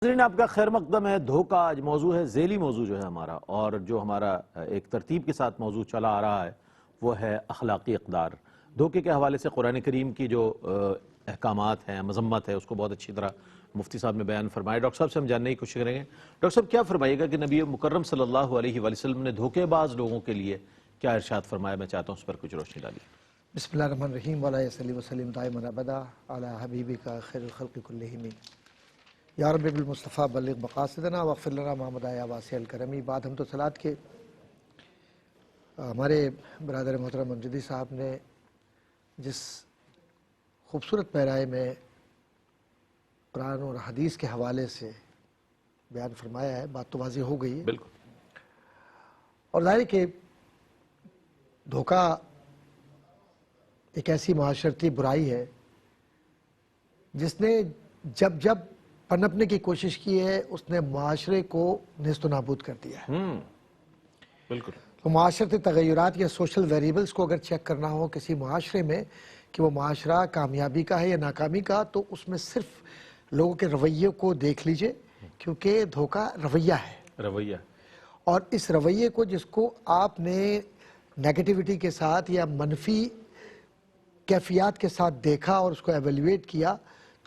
ناظرین آپ کا خیر مقدم ہے۔ دھوکہ آج موضوع ہے، ذیلی موضوع جو ہے ہمارا، اور جو ہمارا ایک ترتیب کے ساتھ موضوع چلا آ رہا ہے وہ ہے اخلاقی اقدار۔ دھوکے کے حوالے سے قرآن کریم کی جو احکامات ہیں، مذمت ہے، اس کو بہت اچھی طرح مفتی صاحب نے بیان فرمایا۔ ڈاکٹر صاحب سے ہم جاننے کی کوشش کریں گے۔ ڈاکٹر صاحب کیا فرمائیے گا کہ نبی مکرم صلی اللہ علیہ وآلہ وسلم نے دھوکے باز لوگوں کے لیے کیا ارشاد فرمایا؟ میں چاہتا ہوں اس پر کچھ روشنی ڈالیے۔ بسم اللہ الرحمن الرحیم وعلیہ صلی وسلم دائما ابدا علی حبیبک خیر الخلق کلہم یا رب بالمصطفیٰ بلغ مقاصدنا واغفر لنا ما مضی یا واسع الکرم۔ بعد ہم تو صلات کے ہمارے برادر محترم امجدی صاحب نے جس خوبصورت پیرائے میں قرآن اور حدیث کے حوالے سے بیان فرمایا ہے، بات تو واضح ہو گئی ہے۔ بالکل۔ اور ظاہر ہے کہ دھوکہ ایک ایسی معاشرتی برائی ہے جس نے جب پنپنے کی کوشش کی ہے، اس نے معاشرے کو نیست و نابود کر دیا ہے۔ بالکل۔ تو معاشرتی تغیرات یا سوشل ویریبلز کو اگر چیک کرنا ہو کسی معاشرے میں کہ وہ معاشرہ کامیابی کا ہے یا ناکامی کا، تو اس میں صرف لوگوں کے رویے کو دیکھ لیجئے، کیونکہ دھوکہ رویہ ہے۔ رویہ۔ اور اس رویے کو جس کو آپ نے نیگیٹیوٹی کے ساتھ یا منفی کیفیات کے ساتھ دیکھا اور اس کو ایویلیویٹ کیا،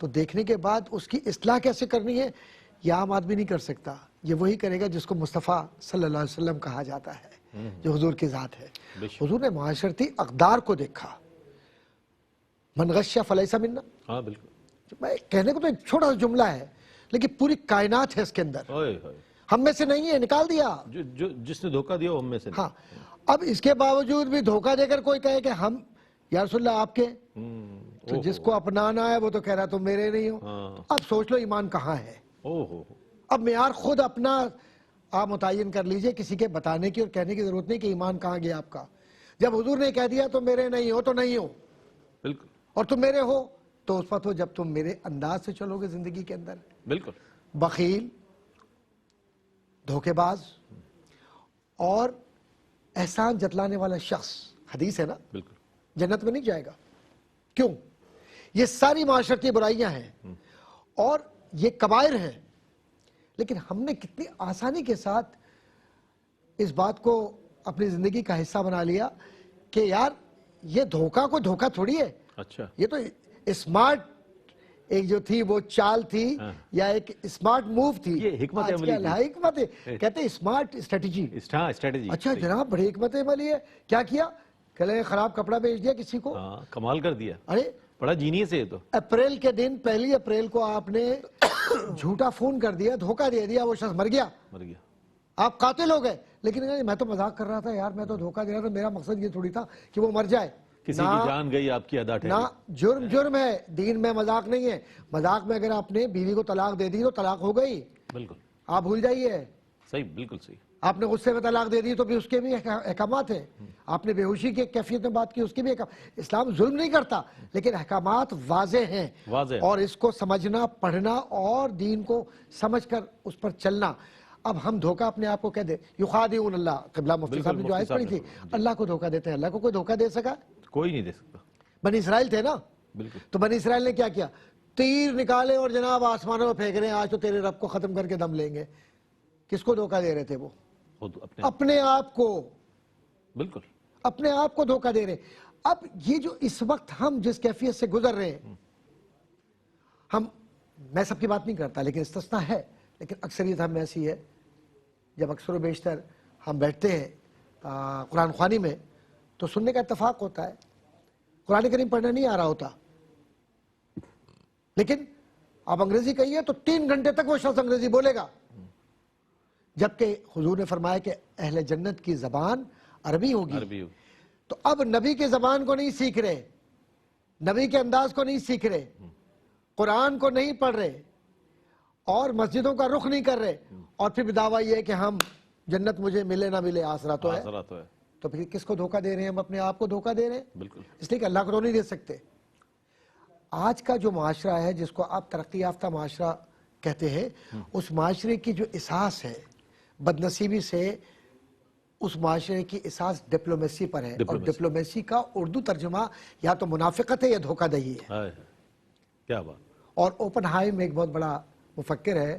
تو دیکھنے کے بعد اس کی اصلاح کیسے کرنی ہے یہ عام آدمی نہیں کر سکتا۔ یہ وہی کرے گا جس کو مصطفیٰ صلی اللہ علیہ وسلم کہا جاتا ہے، جو حضور کی ذات ہے۔ حضور نے معاشرتی اقدار کو دیکھا۔ من غش فلیس منا۔ ہاں بالکل۔ میں کہنے کو تو ایک چھوٹا سا جملہ ہے لیکن پوری کائنات ہے اس کے اندر۔ ہم میں سے نہیں ہے، نکال دیا۔ جس نے دھوکہ دیا وہ ہم میں سے نہیں۔ ہاں، اب اس کے باوجود بھی دھوکہ دے کر کوئی کہے کہ ہم یا رسول اللہ آپ کے، تو جس کو اپنانا ہے وہ تو کہہ رہا تم میرے نہیں ہو۔ اب سوچ لو ایمان کہاں ہے۔ اب معیار خود اپنا آپ متعین کر لیجئے، کسی کے بتانے کی اور کہنے کی ضرورت نہیں کہ ایمان کہاں گیا آپ کا۔ جب حضور نے کہہ دیا تم میرے نہیں ہو تو نہیں ہو، بالکل، اور تم میرے ہو تو اس وقت ہو جب تم میرے انداز سے چلو گے زندگی کے اندر۔ بالکل۔ بخیل، دھوکے باز اور احسان جتلانے والا شخص، حدیث ہے نا، بالکل جنت میں نہیں جائے گا۔ کیوں؟ یہ ساری معاشرتی برائیاں ہیں اور یہ کبائر ہیں، لیکن ہم نے کتنی آسانی کے ساتھ اس بات کو اپنی زندگی کا حصہ بنا لیا کہ یار یہ دھوکہ کو دھوکہ تھوڑی ہے، اچھا یہ تو اسمارٹ ایک جو تھی وہ چال تھی یا ایک اسمارٹ موو تھی۔ یہ حکمت عملی تھی۔ حکمت کہتے ہیں اسمارٹ اسٹریٹجی۔ اسٹریٹجی۔ اچھا جناب، بڑی حکمت عملی ہے۔ کیا کیا؟ کہلے خراب کپڑا بیچ دیا کسی کو۔ کمال کر دیا، ارے بڑا جینیس ہے یہ تو۔ اپریل کے دن، 1 اپریل کو آپ نے جھوٹا فون کر دیا، دھوکہ دے دیا، وہ شخص مر گیا، آپ قاتل ہو گئے۔ لیکن میں تو مذاق کر رہا تھا یار، میں تو دھوکہ دے رہا تھا، میرا مقصد یہ تھوڑی تھا کہ وہ مر جائے۔ کسی کی جان گئی، آپ کی ادا ٹھہری۔ نہ، جرم ہے، دین میں مذاق نہیں ہے۔ مذاق میں اگر آپ نے بیوی کو طلاق دے دی تو طلاق ہو گئی، بالکل آپ بھول جائیے۔ صحیح، بالکل صحیح۔ آپ نے غصے میں طلاق دے دی تو بھی اس کے بھی احکامات ہیں۔ آپ نے بے ہوشی کی کیفیت میں بات کی، اس کے بھی احکام۔ اسلام ظلم نہیں کرتا لیکن احکامات واضح ہیں، اور اس کو سمجھنا، پڑھنا اور دین کو سمجھ کر اس پر چلنا۔ اب ہم دھوکہ اپنے آپ کو کہہ دیں، یخادعون اللہ، قبلہ مفتی صاحب نے جو آیت پڑھی تھی، اللہ کو دھوکہ دیتے ہیں۔ اللہ کو کوئی دھوکہ دے سکا؟ کوئی نہیں دے سکتا۔ بنی اسرائیل تھے نا، بالکل۔ تو بنی اسرائیل نے کیا کیا؟ تیر نکالے اور جناب آسمانوں میں پھینک رہے ہیں، آج تو تیرے رب کو ختم کر کے دم لیں گے۔ کس کو دھوکہ دے رہے تھے وہ؟ اپنے آپ کو، بالکل اپنے آپ کو دھوکہ دے رہے۔ اب یہ جو اس وقت ہم جس کیفیت سے گزر رہے ہیں، میں سب کی بات نہیں کرتا لیکن استثناء ہے، لیکن اکثریت ہم ایسی ہے، جب اکثر و بیشتر ہم بیٹھتے ہیں قرآن خوانی میں تو سننے کا اتفاق ہوتا ہے، قرآن کریم پڑھنا نہیں آ رہا ہوتا، لیکن آپ انگریزی کہیے تو 3 گھنٹے تک وہ شخص انگریزی بولے گا، جبکہ حضور نے فرمایا کہ اہل جنت کی زبان عربی ہوگی۔ تو اب نبی کی زبان کو نہیں سیکھ رہے، نبی کے انداز کو نہیں سیکھ رہے، قرآن کو نہیں پڑھ رہے اور مسجدوں کا رخ نہیں کر رہے، اور پھر دعویٰ یہ ہے کہ ہم جنت مجھے ملے نہ ملے آسرا تو ہے۔ تو پھر کس کو دھوکہ دے رہے ہیں؟ ہم اپنے آپ کو دھوکہ دے رہے ہیں، اس لیے کہ اللہ کو تو نہیں دے سکتے۔ آج کا جو معاشرہ ہے جس کو آپ ترقی یافتہ معاشرہ کہتے ہیں، اس معاشرے کی جو اساس ہے، بدنصیبی سے اس معاشرے کی اساس ڈپلومیسی پر ہے، اور ڈپلومیسی کا اردو ترجمہ یا تو منافقت ہے یا دھوکہ دہی ہے۔ کیا بات۔ اور اوپن ہائم ایک بہت بڑا مفکر ہے،